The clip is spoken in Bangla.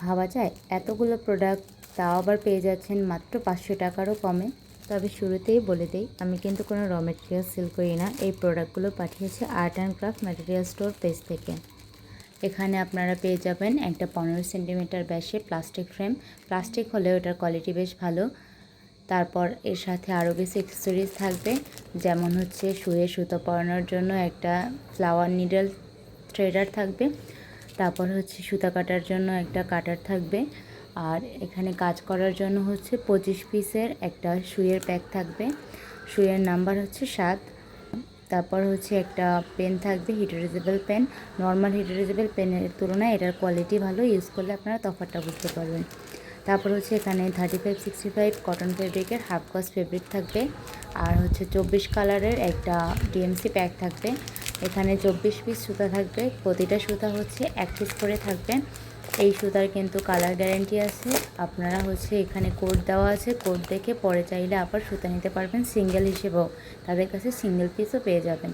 ভাবা যায় এতগুলো প্রোডাক্ট, তাও আবার পেয়ে যাচ্ছেন মাত্র 500 টাকারও কমে। তবে শুরুতেই বলে দেই, আমি কিন্তু কোনো র মেটেরিয়াল সেল করি না। এই প্রোডাক্টগুলো পাঠিয়েছে art and craft material store page থেকে। এখানে আপনারা পেয়ে যাবেন একটা 15 সেন্টিমিটার ব্যাসে প্লাস্টিক ফ্রেম। প্লাস্টিক হলেও এটার কোয়ালিটি বেশ ভালো। তারপর এর সাথে আরও বেশি অ্যাক্সেসরিজ থাকবে, যেমন হচ্ছে সুইয়ে সুতো পরানোর জন্য একটা ফ্লাওয়ার নিডল থ্রেডার থাকবে। তারপর হচ্ছে সুতা কাটার জন্য একটা কাটার থাকবে। আর এখানে কাজ করার জন্য হচ্ছে 25 পিসের একটা সুইয়ের প্যাক থাকবে। সুইয়ের নাম্বার হচ্ছে 7। তারপর হচ্ছে একটা পেন থাকবে, heat erasable pen. Normal heat erasable পেনের তুলনায় এটার কোয়ালিটি ভালো, ইউজ করলে আপনারা তফাৎটা বুঝতে পারবেন। তারপর হচ্ছে এখানে 35-65 কটন ফেব্রিকের হাফ গজ ফেব্রিক থাকবে। আর হচ্ছে 24 কালারের একটা ডিএমসি প্যাক থাকবে। এখানে 24 পিস সুতা থাকবে, প্রতিটা সুতা হচ্ছে 1 পিস করে থাকবে। এই সুতার কিন্তু কালার গ্যারেন্টি আছে। আপনারা হচ্ছে এখানে কোড দেওয়া আছে, কোড দেখে পরে চাইলে আবার সুতা নিতে পারবেন সিঙ্গেল হিসেবেও, তাদের কাছে সিঙ্গেল পিসও পেয়ে যাবেন।